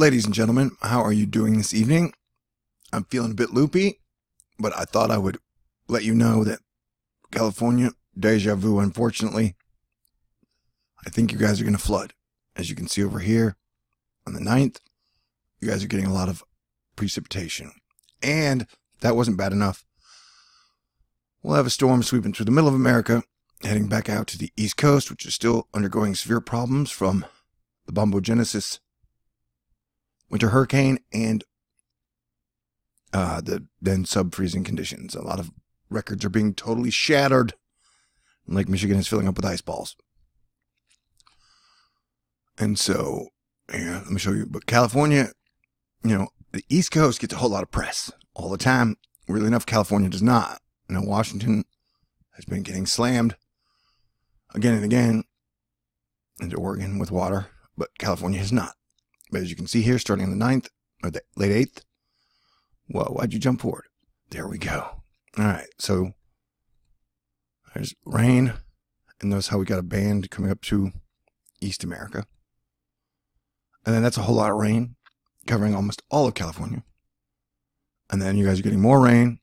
Ladies and gentlemen, how are you doing this evening? I'm feeling a bit loopy, but I thought I would let you know that California, deja vu, unfortunately. I think you guys are going to flood. As you can see over here on the 9th, you guys are getting a lot of precipitation. And if that wasn't bad enough, we'll have a storm sweeping through the middle of America, heading back out to the East Coast, which is still undergoing severe problems from the bombogenesis winter hurricane and the then sub-freezing conditions. A lot of records are being totally shattered. Lake Michigan is filling up with ice balls. And so, yeah, let me show you. But California, the East Coast gets a whole lot of press all the time. Really enough, California does not. Washington has been getting slammed again and again into Oregon with water, but California has not. But as you can see here, starting on the 9th, or the late 8th, whoa, why'd you jump forward? There we go. All right, so there's rain, and notice how we got a band coming up to East America. And then that's a whole lot of rain covering almost all of California. And then you guys are getting more rain,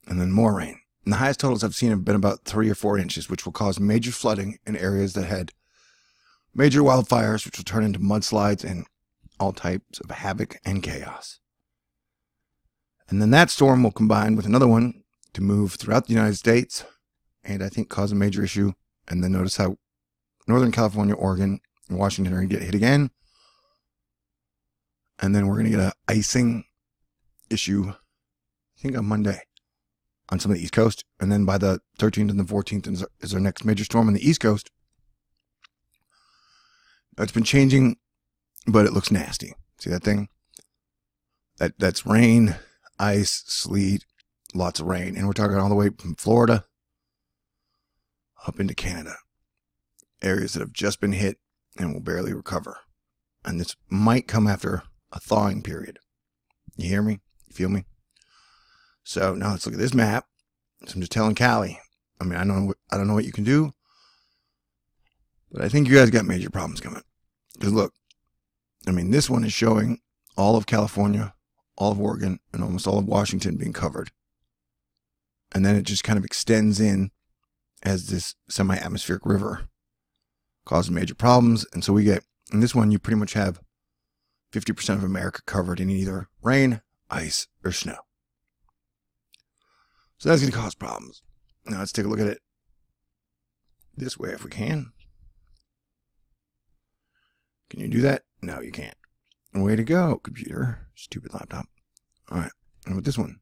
and then more rain. And the highest totals I've seen have been about 3 or 4 inches, which will cause major flooding in areas that had major wildfires, which will turn into mudslides and all types of havoc and chaos. And then that storm will combine with another one to move throughout the United States and I think cause a major issue. And then notice how Northern California, Oregon, and Washington are going to get hit again. And then we're going to get an icing issue, I think on Monday, on some of the East Coast. And then by the 13th and the 14th is our next major storm on the East Coast. It's been changing, but it looks nasty. See that thing? That's rain, ice, sleet, lots of rain. And we're talking all the way from Florida up into Canada. Areas that have just been hit and will barely recover. And this might come after a thawing period. You hear me? You feel me? So now let's look at this map. So I'm just telling Callie. I mean, I don't know what you can do, but I think you guys got major problems coming. Because look, I mean, this one is showing all of California, all of Oregon, and almost all of Washington being covered. And then it just kind of extends in as this semi-atmospheric river causes major problems. And so we get, in this one, you pretty much have 50% of America covered in either rain, ice, or snow. So that's going to cause problems. Now let's take a look at it this way if we can. Can you do that? No, you can't. Way to go, computer. Stupid laptop. All right. And with this one,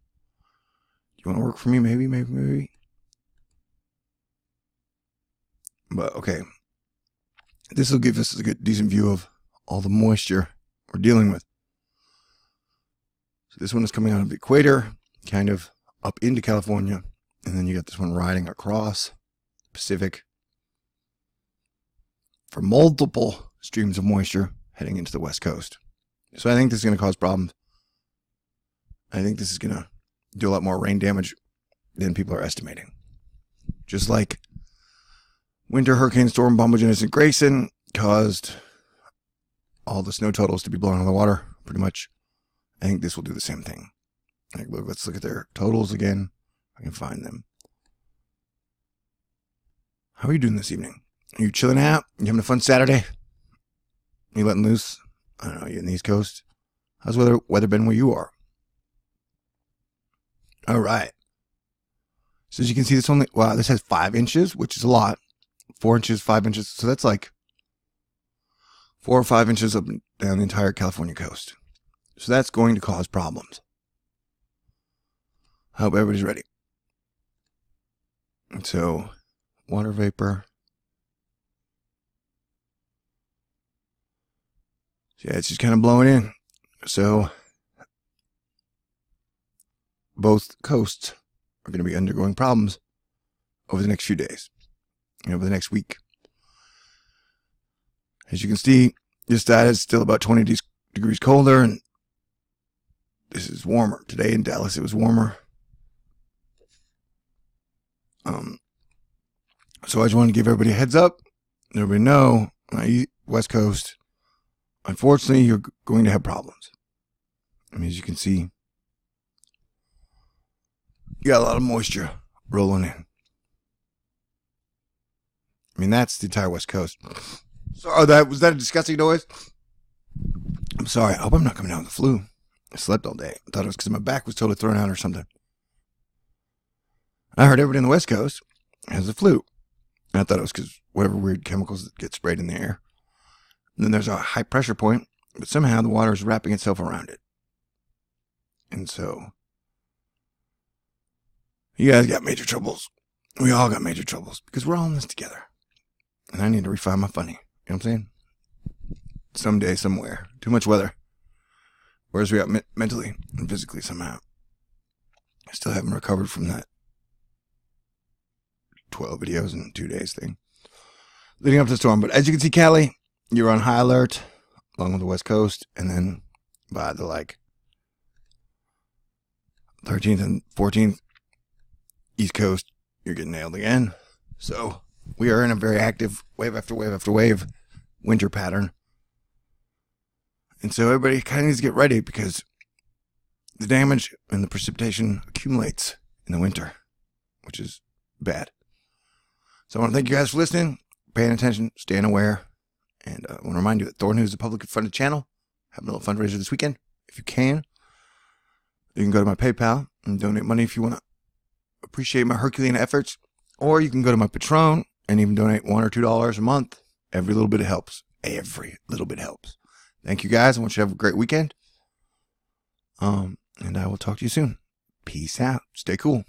do you want to work for me? Maybe. But, okay. This will give us a good, decent view of all the moisture we're dealing with. So this one is coming out of the equator, kind of up into California. And then you got this one riding across the Pacific for multiple streams of moisture heading into the West Coast. So I think this is going to cause problems. I think this is going to do a lot more rain damage than people are estimating. Just like winter hurricane storm bombogenesis Grayson caused all the snow totals to be blown out of the water, pretty much. I think this will do the same thing. Like, look, let's look at their totals again. I can find them. How are you doing this evening? Are you chilling out? You having a fun Saturday? You letting loose? I don't know, you in the East Coast? How's weather been where you are? All right. So as you can see, this has 5 inches, which is a lot. 4 inches, 5 inches. So that's like 4 or 5 inches up and down the entire California coast. So that's going to cause problems. I hope everybody's ready. And so, water vapor. So yeah, it's just kind of blowing in. So both coasts are going to be undergoing problems over the next few days, over the next week. As you can see, this data is still about 20 degrees colder, and this is warmer. Today in Dallas, it was warmer. So I just wanted to give everybody a heads up. Let everybody know, West Coast, unfortunately, you're going to have problems. I mean, as you can see, you got a lot of moisture rolling in. I mean, that's the entire West Coast. So, was that a disgusting noise? I'm sorry. I hope I'm not coming down with the flu. I slept all day. I thought it was because my back was totally thrown out or something. I heard everybody on the West Coast has the flu. And I thought it was because whatever weird chemicals that get sprayed in the air. And then there's a high pressure point, but somehow the water is wrapping itself around it. And so, you guys got major troubles. We all got major troubles because we're all in this together. And I need to refine my funny. You know what I'm saying? Someday, somewhere. Too much weather. Whereas we out mentally and physically somehow. I still haven't recovered from that 12 videos in 2 days thing. Leading up to the storm. But as you can see, Cali, you're on high alert along with the West Coast. And then by the 13th and 14th East Coast, you're getting nailed again. So we are in a very active wave after wave after wave winter pattern. And so everybody kind of needs to get ready because the damage and the precipitation accumulates in the winter, which is bad. So I want to thank you guys for listening, paying attention, staying aware. And I want to remind you that THORNEWS is a publicly funded channel. Having a little fundraiser this weekend. If you can go to my PayPal and donate money if you want to appreciate my Herculean efforts. Or you can go to my Patreon and even donate $1 or $2 a month. Every little bit helps. Every little bit helps. Thank you guys. I want you to have a great weekend. And I will talk to you soon. Peace out. Stay cool.